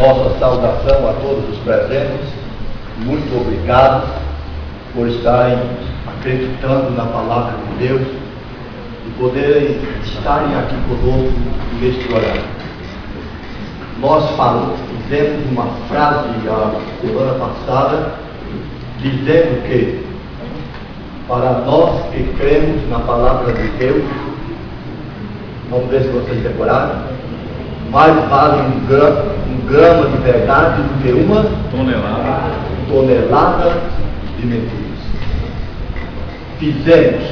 Nossa saudação a todos os presentes. Muito obrigado por estarem acreditando na palavra de Deus e poderem estarem aqui conosco neste horário. Nós fizemos uma frase a semana passada dizendo que para nós que cremos na palavra de Deus, vamos ver se vocês decoraram, mais vale um grama de verdade do que uma tonelada de mentiras. Fizemos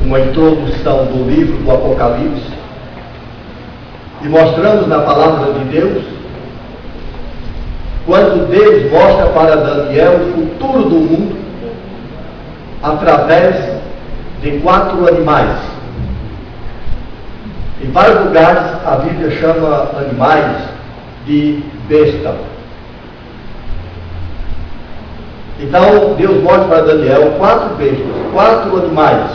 uma introdução do livro do Apocalipse e mostramos na palavra de Deus quando Deus mostra para Daniel o futuro do mundo através de 4 animais. Em vários lugares a Bíblia chama animais de besta. Então Deus mostra para Daniel 4 bestas, 4 animais.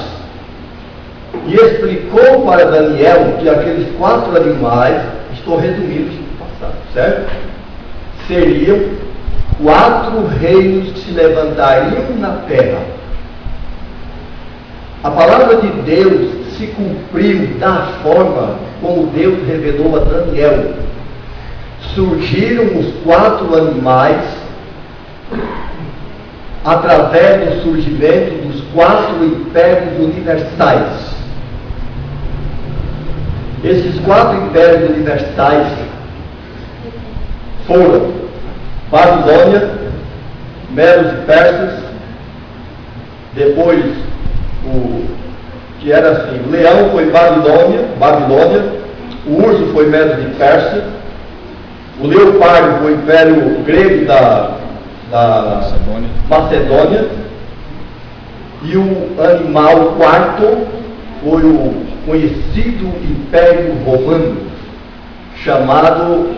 E explicou para Daniel que aqueles 4 animais, estou resumindo no passado, certo? Seriam 4 reinos que se levantariam na terra. A palavra de Deus se cumpriu da forma como Deus revelou a Daniel. Surgiram os 4 animais através do surgimento dos 4 impérios universais. Esses 4 impérios universais foram Babilônia, Medos e Persas, depois que era assim, o leão foi Babilônia, o urso foi Medos e Pérsia, o leopardo foi o império grego da Macedônia, e o animal 4 foi o conhecido Império Romano, chamado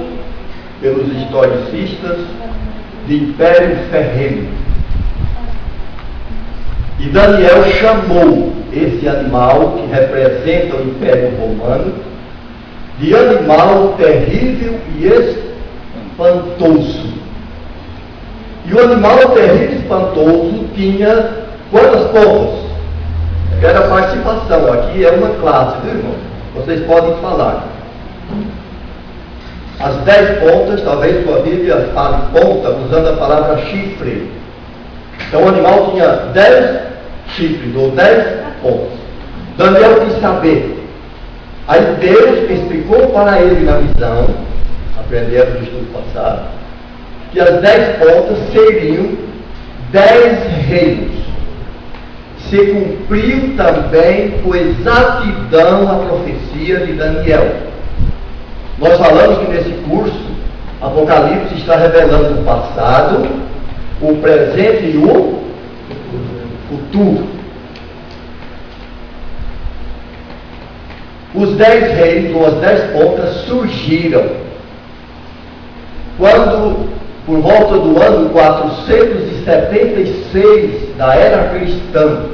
pelos historicistas de Império Ferreno. E Daniel chamou esse animal que representa o Império Romano de animal terrível e espantoso. E o animal terrível e espantoso tinha quantas pontas? Eu quero a participação, aqui é uma classe, viu, irmão? Vocês podem falar. As 10 pontas, talvez sua Bíblia fale ponta, usando a palavra chifre. Então o animal tinha 10 chifres, ou 10 pontas. Daniel quis saber. Aí Deus explicou para ele na visão, aprendemos no estudo passado, que as 10 pontas seriam 10 reinos. Se cumpriu também com exatidão a profecia de Daniel. Nós falamos que nesse curso, Apocalipse está revelando o passado, o presente e o futuro. Os 10 reinos, ou as 10 pontas, surgiram quando, por volta do ano 476 da era cristã,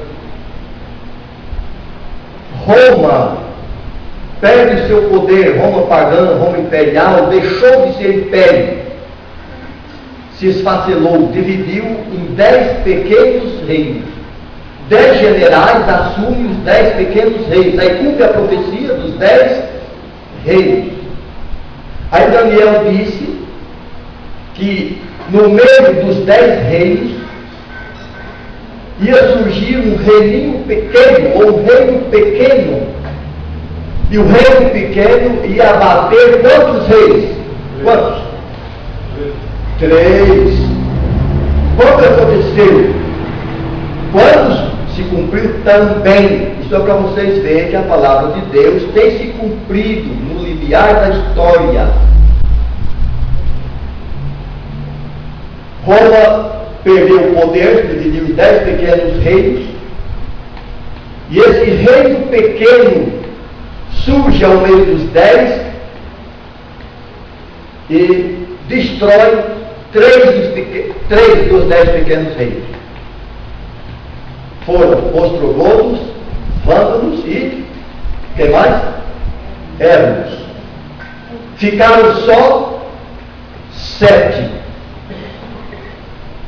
Roma perde seu poder. Roma pagã, Roma imperial, deixou de ser império, se esfacelou, dividiu em 10 pequenos reinos. 10 generais assumem os 10 pequenos reinos. Aí cumpre a profecia dos 10 reinos. Aí Daniel disse que no meio dos 10 reinos ia surgir um reininho pequeno, ou um reino pequeno. E o reino pequeno ia abater quantos reis? Quantos? 3. Quando aconteceu? Quando se cumpriu também. Isso é para vocês verem que a palavra de Deus tem se cumprido no limiar da história. Roma perdeu o poder, dividiu em 10 pequenos reinos, e esse reino pequeno surge ao meio dos 10 e destrói 3 dos 10 pequenos reinos. Foram ostrogodos, vândalos e quem mais? Éramos. Ficaram só 7.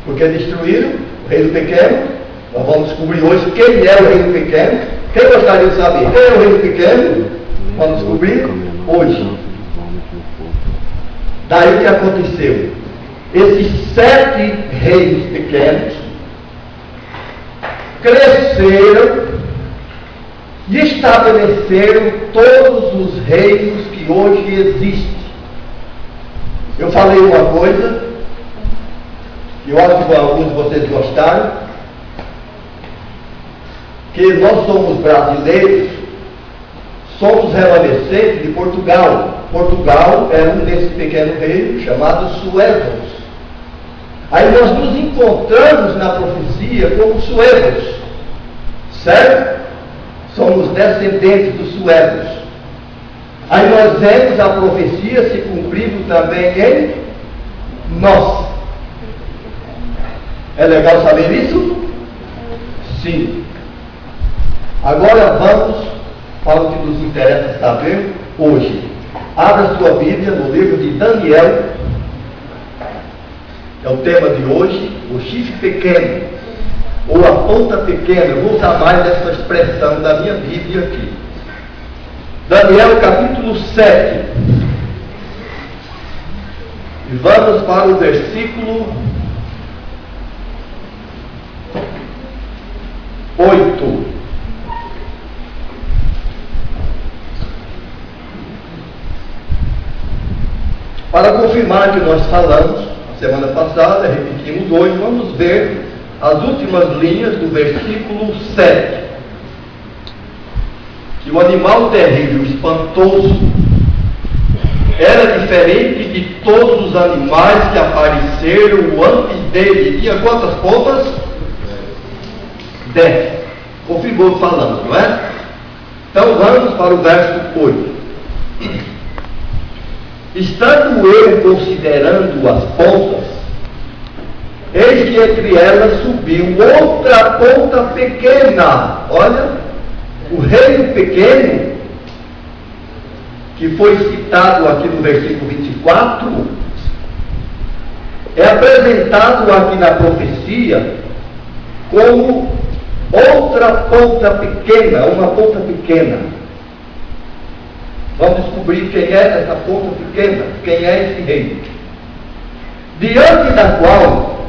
Porque destruíram o reino pequeno. Nós vamos descobrir hoje quem é o reino pequeno. Quem gostaria de saber quem é o reino pequeno? Vamos descobrir hoje. Daí o que aconteceu? Esses 7 reinos pequenos cresceram e estabeleceram todos os reinos que hoje existem. Eu falei uma coisa, e eu acho que alguns de vocês gostaram, que nós somos brasileiros, somos remanescentes de Portugal. Portugal é um desses pequenos reinos chamados suevos. Aí nós nos encontramos na profecia como suevos, certo? Somos descendentes dos suevos. Aí nós vemos a profecia se cumprindo também em nós. É legal saber isso? Sim. Agora vamos para o que nos interessa saber hoje. Abra sua Bíblia no livro de Daniel. É o tema de hoje, o chifre pequeno, ou a ponta pequena. Eu vou usar mais essa expressão da minha Bíblia aqui. Daniel capítulo 7. E vamos para o versículo 8. Para confirmar o que nós falamos na semana passada, repetimos hoje, vamos ver as últimas linhas do versículo 7. Que o animal terrível, espantoso, era diferente de todos os animais que apareceram antes dele. Tinha quantas pontas? 10. Confirmou falando, não é? Então vamos para o verso 8. Estando eu considerando as pontas, eis que entre elas subiu outra ponta pequena. Olha, o reino pequeno, que foi citado aqui no versículo 24, é apresentado aqui na profecia como outra ponta pequena, uma ponta pequena. Vamos descobrir quem é essa ponta pequena, quem é esse reino. Diante da qual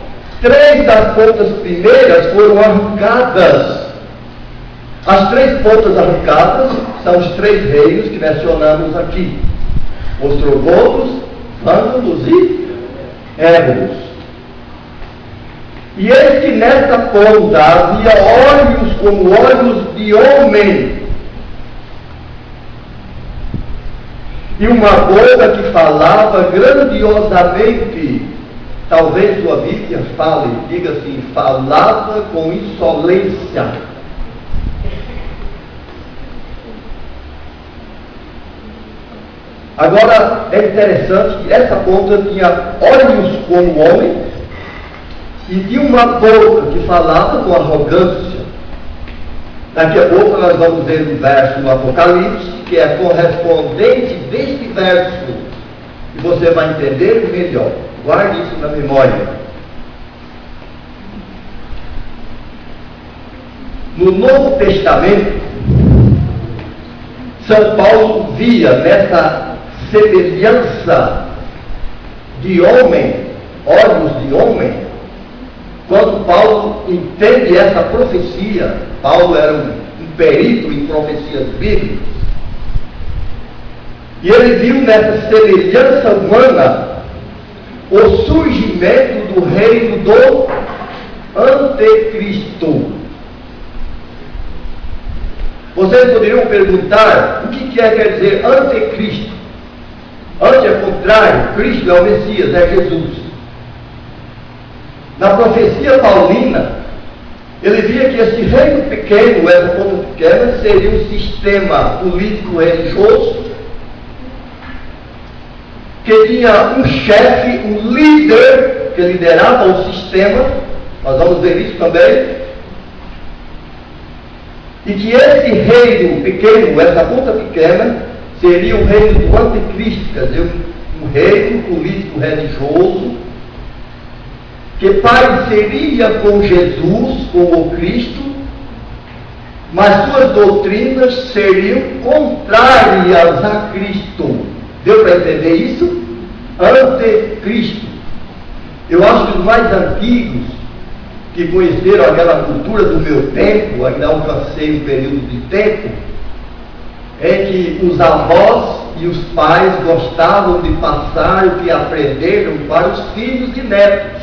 3 das pontas primeiras foram arrancadas. As 3 pontas arrancadas são os 3 reinos que mencionamos aqui: ostrogodos, vândalos e ébolos. E eis que nesta ponta havia olhos como olhos de homem, e uma boca que falava grandiosamente. Talvez sua Bíblia fale, diga assim, falava com insolência. Agora, é interessante que essa ponta tinha olhos como homem e tinha uma boca que falava com arrogância. Daqui a pouco nós vamos ver um verso no Apocalipse, que é correspondente deste verso, e você vai entender melhor. Guarde isso na memória. No Novo Testamento, São Paulo via nessa semelhança de homem, olhos de homem. Quando Paulo entende essa profecia, Paulo era um perito em profecias bíblicas, e ele viu nessa semelhança humana o surgimento do reino do Anticristo. Vocês poderiam perguntar o que quer dizer Anticristo? Ante é contrário, Cristo é o Messias, é Jesus. Na profecia paulina, ele via que esse reino pequeno, essa ponta pequena, seria um sistema político-religioso que tinha um chefe, um líder que liderava o sistema. Nós vamos ver isso também. E que esse reino pequeno, essa ponta pequena, seria o reino do anticristo, quer dizer, um reino político-religioso, que pareceria com Jesus, com o Cristo, mas suas doutrinas seriam contrárias a Cristo. Deu para entender isso? Anticristo. Eu acho que os mais antigos, que conheceram aquela cultura do meu tempo, ainda alcancei um período de tempo, é que os avós e os pais gostavam de passar o que aprenderam para os filhos e netos.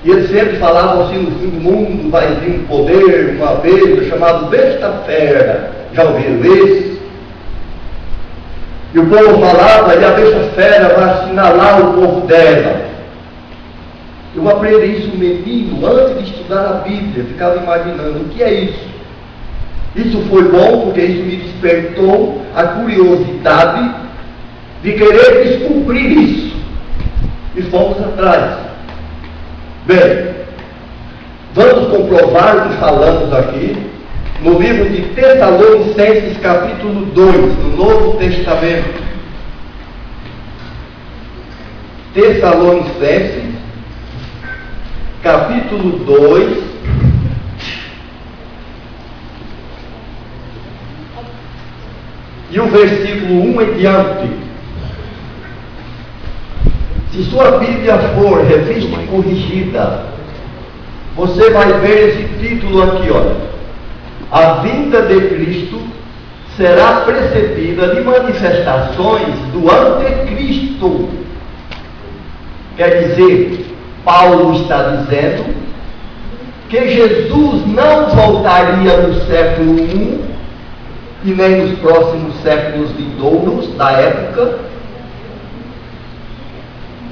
E eles sempre falavam assim: no fim do mundo vai vir um poder, uma besta chamado besta-fera. Já ouviram isso? E o povo falava, e a besta-fera vai assinalar o povo dela. Eu aprendi isso menino, antes de estudar a Bíblia, ficava imaginando, o que é isso? Isso foi bom, porque isso me despertou a curiosidade de querer descobrir isso. E fomos atrás. Bem, vamos comprovar o que falamos aqui no livro de Tessalonicenses, capítulo 2, no Novo Testamento. Tessalonicenses, capítulo 2, e o versículo 1 em diante. Se sua Bíblia for revista e corrigida, você vai ver esse título aqui, olha. A vinda de Cristo será precedida de manifestações do anticristo. Quer dizer, Paulo está dizendo que Jesus não voltaria no século I e nem nos próximos séculos vindouros da época,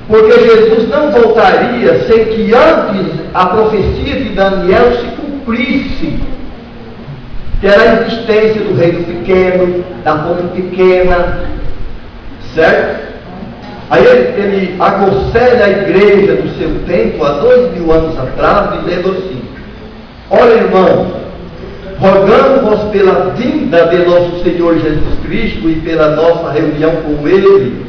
porque Jesus não voltaria sem que antes a profecia de Daniel se cumprisse, que era a existência do reino pequeno, da ponte pequena, certo? Aí ele aconselha a igreja do seu tempo, há 2000 anos atrás, dizendo assim: olha, irmãos, rogamos-vos pela vinda de nosso Senhor Jesus Cristo e pela nossa reunião com Ele,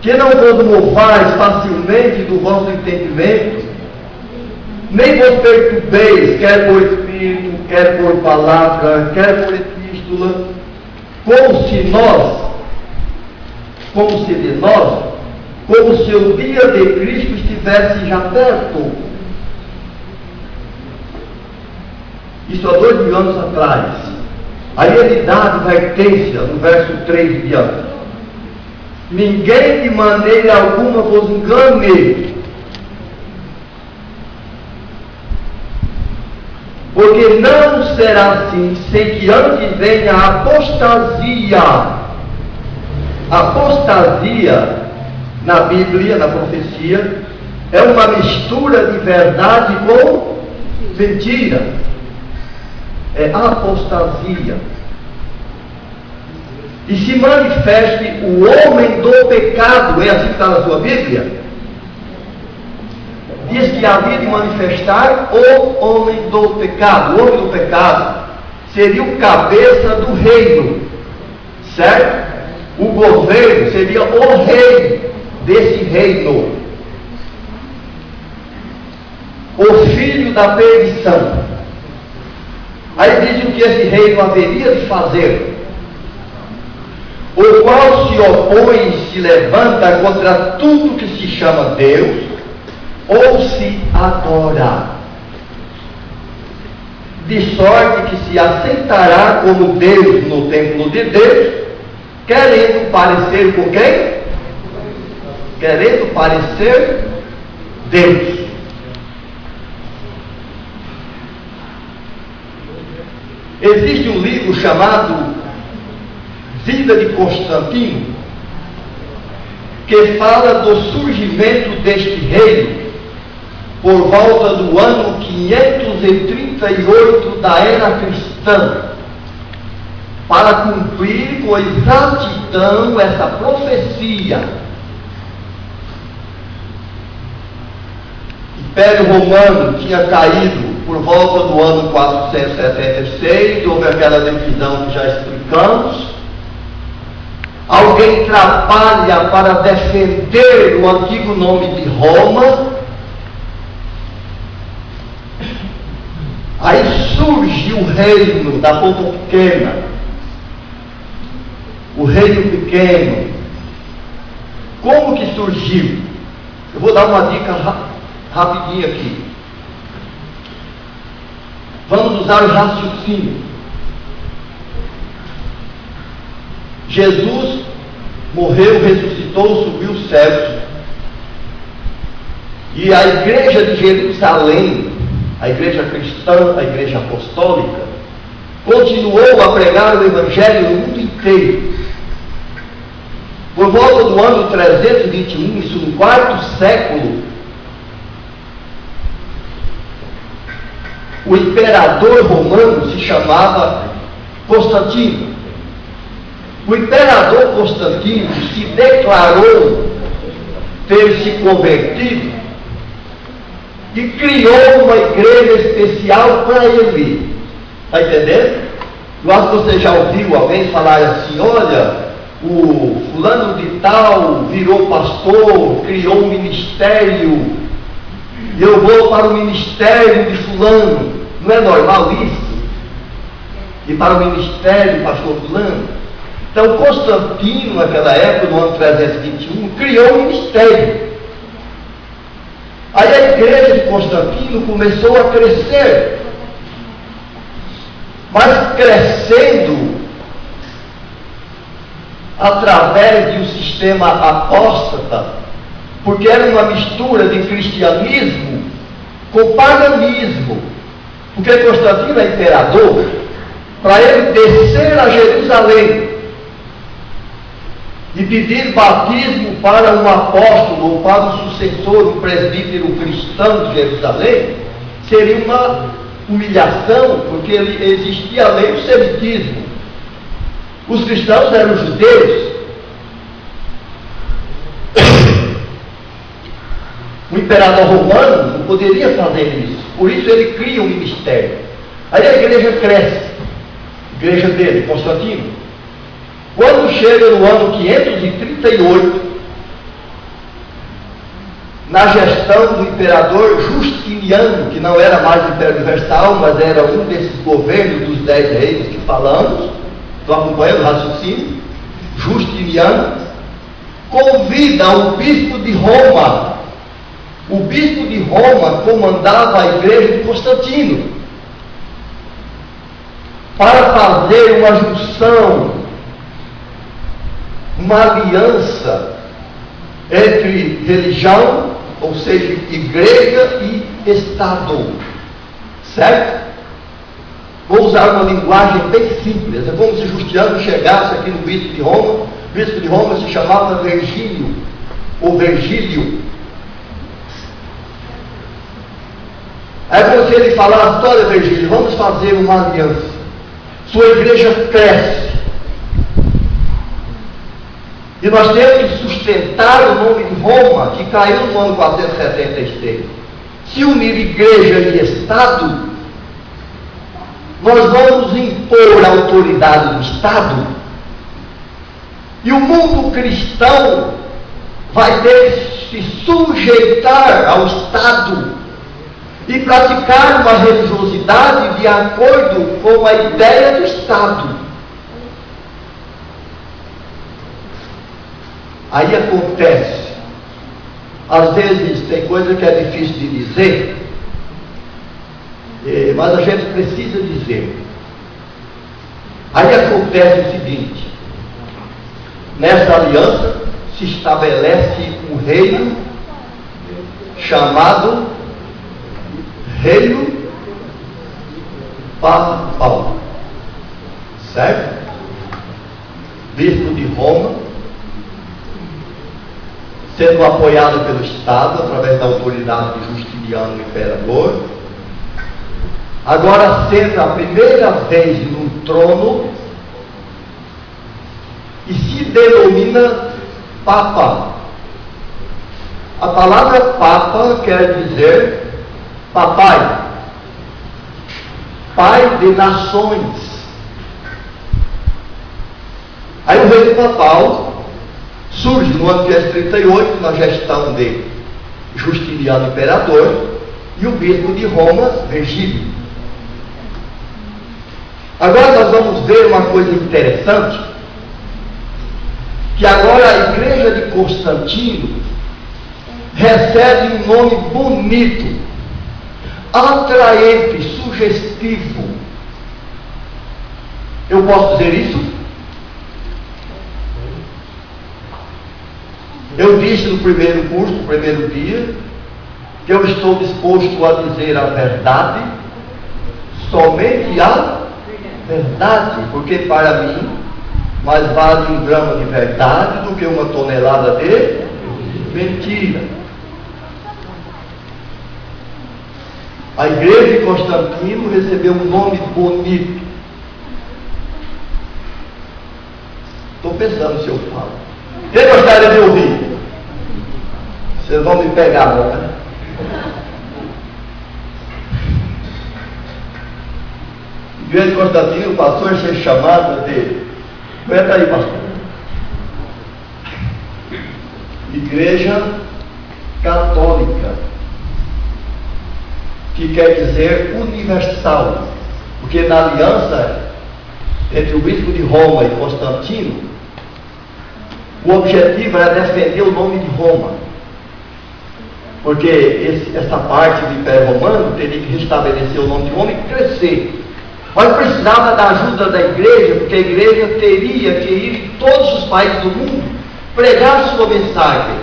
que não vos movais facilmente do vosso entendimento, nem vos perturbeis, quer por Espírito, quer por palavra, quer por epístola, como se o dia de Cristo estivesse já perto. Isso há 2000 anos atrás. Aí ele dá a advertência no verso 3 e diante: ninguém de maneira alguma vos engane, porque não será assim sem que antes venha a apostasia. Apostasia, na Bíblia, na profecia, é uma mistura de verdade com mentira. É apostasia. E se manifeste o homem do pecado. É assim que está na sua Bíblia? Diz que havia de manifestar o homem do pecado. O homem do pecado seria o cabeça do reino, certo? O governo seria o rei desse reino, o filho da perdição. Aí diz o que esse reino haveria de fazer: o qual se opõe e se levanta contra tudo que se chama Deus ou se adora, de sorte que se aceitará como Deus no templo de Deus, querendo parecer com quem? Querendo parecer Deus. Existe um livro chamado Vida de Constantino, que fala do surgimento deste reino por volta do ano 538 da era cristã, para cumprir com exatidão essa profecia. O Império Romano tinha caído por volta do ano 476, houve aquela divisão que já explicamos, alguém trabalha para defender o antigo nome de Roma, aí surge o reino da ponta pequena, o reino pequeno. Como que surgiu? Eu vou dar uma dica rapidinha aqui. Vamos usar o raciocínio. Jesus morreu, ressuscitou, subiu os céus. E a igreja de Jerusalém, a igreja cristã, a igreja apostólica, continuou a pregar o evangelho no mundo inteiro. Por volta do ano 321, isso no quarto século, o imperador romano se chamava Constantino. O imperador Constantino se declarou ter se convertido e criou uma igreja especial para ele. Está entendendo? Eu acho que você já ouviu alguém falar assim: olha, o fulano de tal virou pastor, criou um ministério, e eu vou para o ministério de fulano. Não é normal isso? Ir para o ministério, pastor fulano? Então Constantino, naquela época, no ano 321, criou um ministério. Aí a igreja de Constantino começou a crescer, mas crescendo através de um sistema apóstata, porque era uma mistura de cristianismo com paganismo. Porque Constantino é imperador, para ele descer a Jerusalém e pedir batismo para um apóstolo ou para um sucessor, um presbítero cristão de Jerusalém, seria uma humilhação, porque existia a lei do semitismo. Os cristãos eram judeus. O imperador romano não poderia fazer isso, por isso ele cria um ministério. Aí a igreja cresce, a igreja dele, Constantino. Quando chega no ano 538, na gestão do imperador Justiniano, que não era mais Império Universal, mas era um desses governos dos 10 reis que falamos, estou acompanhando o raciocínio, Justiniano convida o bispo de Roma. O bispo de Roma comandava a igreja de Constantino para fazer uma junção, uma aliança entre religião, ou seja, igreja e Estado. Certo? Vou usar uma linguagem bem simples. É como se Justiniano chegasse aqui no bispo de Roma. O bispo de Roma se chamava Virgílio, ou Virgílio. É como se ele falasse: olha, Virgílio, vamos fazer uma aliança. Sua igreja cresce. E nós temos que sustentar o nome de Roma, que caiu no ano 476. Se unir igreja e Estado, nós vamos impor a autoridade do Estado. E o mundo cristão vai ter que se sujeitar ao Estado e praticar uma religiosidade de acordo com a ideia do Estado. Aí acontece, às vezes tem coisa que é difícil de dizer, mas a gente precisa dizer. Aí acontece o seguinte: nessa aliança se estabelece um reino chamado Reino Papal, certo? Bispo de Roma, sendo apoiado pelo Estado, através da autoridade de Justiniano, imperador. Agora senta a primeira vez no trono e se denomina Papa. A palavra Papa quer dizer papai, pai de nações. Aí o reino papal surge no ano 538, na gestão de Justiniano Imperador, e o bispo de Roma, Virgílio. Agora nós vamos ver uma coisa interessante, que agora a igreja de Constantino recebe um nome bonito, atraente, sugestivo. Eu posso dizer isso? Eu disse no primeiro curso, no primeiro dia, que eu estou disposto a dizer a verdade, somente a verdade, porque para mim mais vale um grama de verdade do que uma tonelada de mentira. A igreja de Constantino recebeu um nome bonito. Estou pensando se eu falo. Quem gostaria de ouvir? Vocês vão me pegar, né? Igreja de Constantino, o pastor ser chamado de... Aguenta aí, pastor. Igreja Católica, que quer dizer universal, porque na aliança entre o bispo de Roma e Constantino, o objetivo era defender o nome de Roma, porque essa parte do Império Romano teria que restabelecer o nome de Roma e crescer. Mas precisava da ajuda da igreja, porque a igreja teria que ir em todos os países do mundo pregar sua mensagem.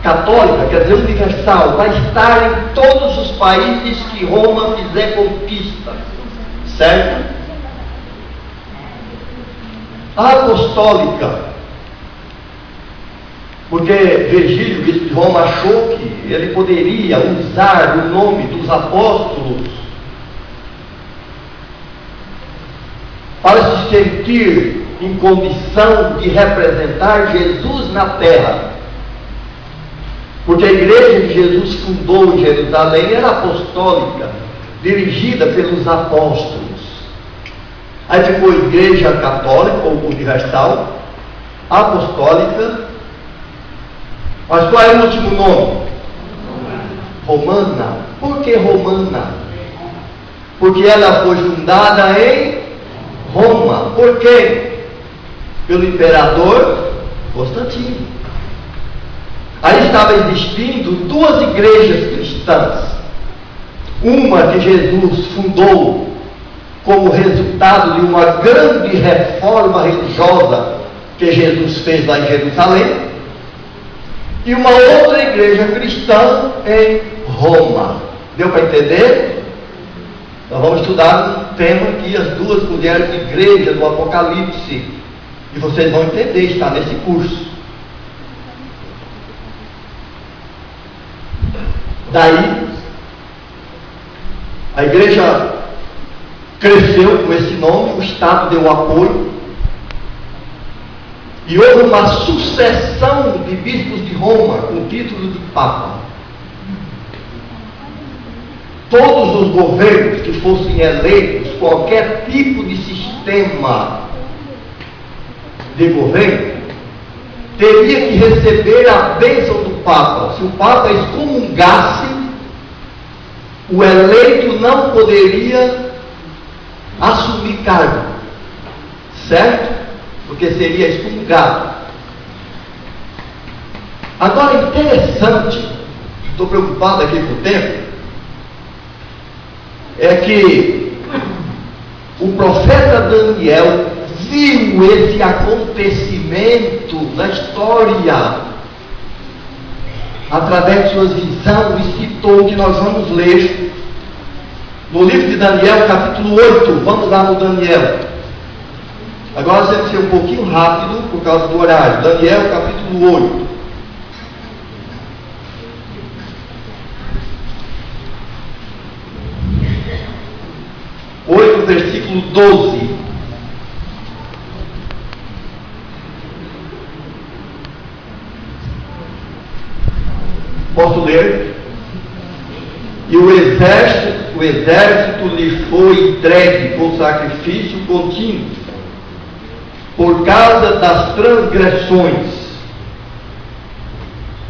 Católica, quer dizer universal, vai estar em todos os países que Roma fizer conquista. Certo? Apostólica, porque Virgílio, bispo de Roma, achou que ele poderia usar o nome dos apóstolos para se sentir em condição de representar Jesus na terra. Porque a igreja que Jesus fundou em Jerusalém era apostólica, dirigida pelos apóstolos. Aí ficou igreja católica ou universal, apostólica. Mas qual é o último nome? Romana. Por que romana? Porque ela foi fundada em Roma. Por quê? Pelo imperador Constantino. Aí estava existindo duas igrejas cristãs. Uma que Jesus fundou como resultado de uma grande reforma religiosa que Jesus fez lá em Jerusalém, e uma outra igreja cristã em Roma. Deu para entender? Nós vamos estudar um tema aqui, as duas mulheres de igreja do Apocalipse, e vocês vão entender, está nesse curso. Daí, a igreja cresceu com esse nome, o Estado deu apoio, e houve uma sucessão de bispos de Roma com o título de Papa. Todos os governos que fossem eleitos, qualquer tipo de sistema de governo, teria que receber a bênção do Papa. Se o Papa excomungasse, o eleito não poderia assumir cargo, certo? Porque seria excomungado. Agora, interessante, estou preocupado aqui com o tempo, é que o profeta Daniel viu esse acontecimento na história, através de suas visões, e citou o que nós vamos ler no livro de Daniel, capítulo 8. Vamos lá no Daniel. Agora nós temos que ser um pouquinho rápido por causa do horário. Daniel, capítulo 8. Versículo 12. Posso ler? E o exército lhe foi entregue com sacrifício contínuo, por causa das transgressões.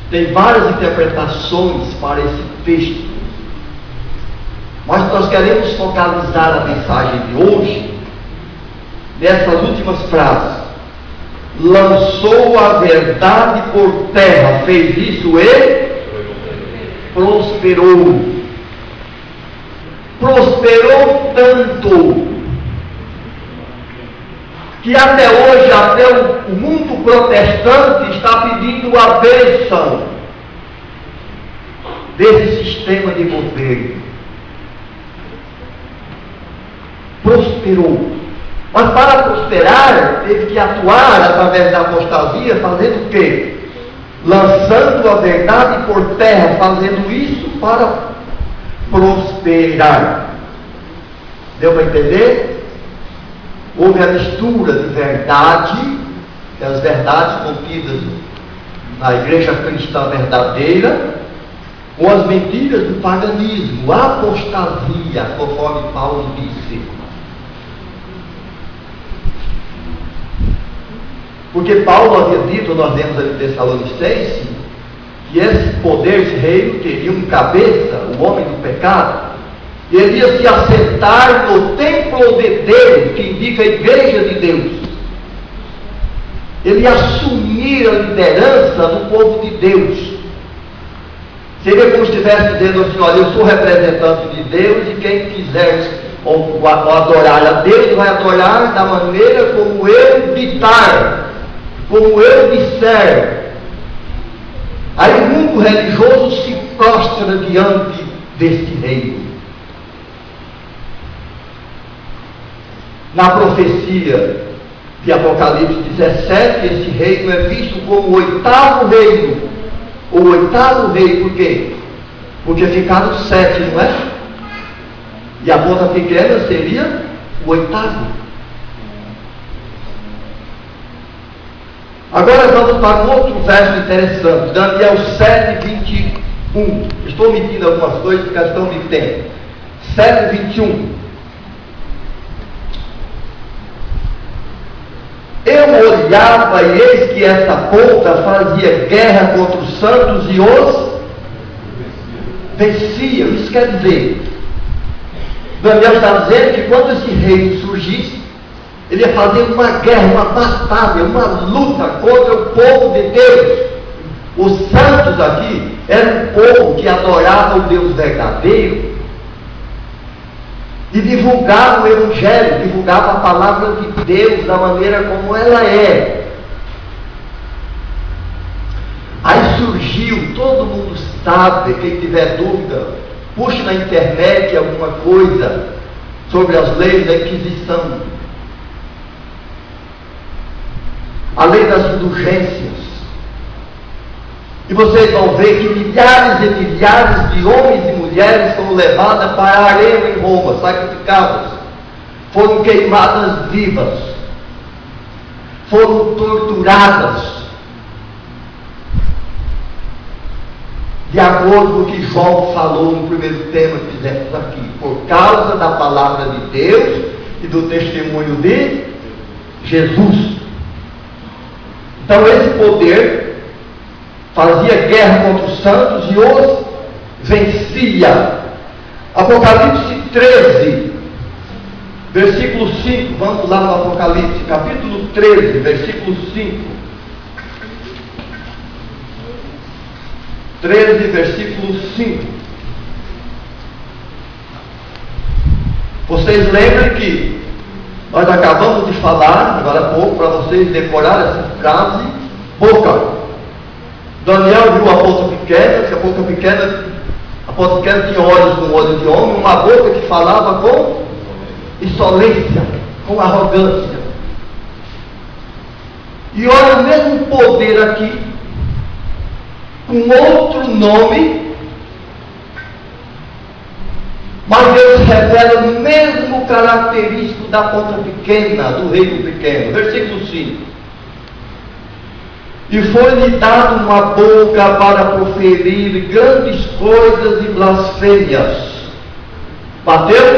Tem várias interpretações para esse texto, mas nós queremos focalizar a mensagem de hoje nessas últimas frases. Lançou a verdade por terra, fez isso e prosperou. Prosperou tanto que até hoje, até o mundo protestante está pedindo a bênção desse sistema de governo. Prosperou. Mas para prosperar, teve que atuar através da apostasia, fazendo o quê? Lançando a verdade por terra, fazendo isso para prosperar. Deu para entender? Houve a mistura de verdade, as verdades contidas na igreja cristã verdadeira, com as mentiras do paganismo, a apostasia, conforme Paulo disse. Porque Paulo havia dito, nós lemos ali em Tessalonicenses, que esse poder, esse reino, teria um cabeça, o homem do pecado, e ele ia se assentar no templo de Deus, que indica a igreja de Deus. Ele ia assumir a liderança do povo de Deus. Seria como se estivesse dizendo assim: olha, eu sou representante de Deus, e quem quiser adorar a Deus vai adorar da maneira como eu ditar, como eu disser. Aí o mundo religioso se prostra diante deste reino. Na profecia de Apocalipse 17, esse reino é visto como o oitavo reino. O oitavo rei, por quê? Porque ficaram 7, não é? E a ponta pequena seria o oitavo. Agora vamos para um outro verso interessante, Daniel 7, 21. Estou omitindo algumas coisas porque estão me tempo. 7, 21. Eu olhava e eis que essa ponta fazia guerra contra os santos e os vencia. Isso quer dizer, Daniel está dizendo que quando esse reino surgisse, ele ia fazer uma guerra, uma batalha, uma luta contra o povo de Deus. Os santos aqui eram um povo que adorava o Deus verdadeiro e divulgava o Evangelho, divulgava a palavra de Deus da maneira como ela é. Aí surgiu, todo mundo sabe, quem tiver dúvida, puxe na internet alguma coisa sobre as leis da Inquisição. A lei das indulgências. E vocês vão ver que milhares e milhares de homens e mulheres foram levadas para a arena em Roma, sacrificadas, foram queimadas vivas, foram torturadas, de acordo com o que João falou no primeiro tema que fizemos aqui, por causa da palavra de Deus e do testemunho de Jesus. Então esse poder fazia guerra contra os santos e os vencia. Apocalipse 13, versículo 5. Vamos lá no Apocalipse, capítulo 13, versículo 5. 13, versículo 5. Vocês lembram que nós acabamos de falar, agora há pouco, para vocês decorarem essa frase, boca. Daniel viu a ponta pequena, que a ponta pequena tinha olhos como olhos de homem, uma boca que falava com insolência, com arrogância. E olha o mesmo poder aqui, com outro nome, mas Deus revela o mesmo característico da ponta pequena, do reino pequeno. Versículo 5. E foi-lhe dado uma boca para proferir grandes coisas e blasfêmias. Bateu?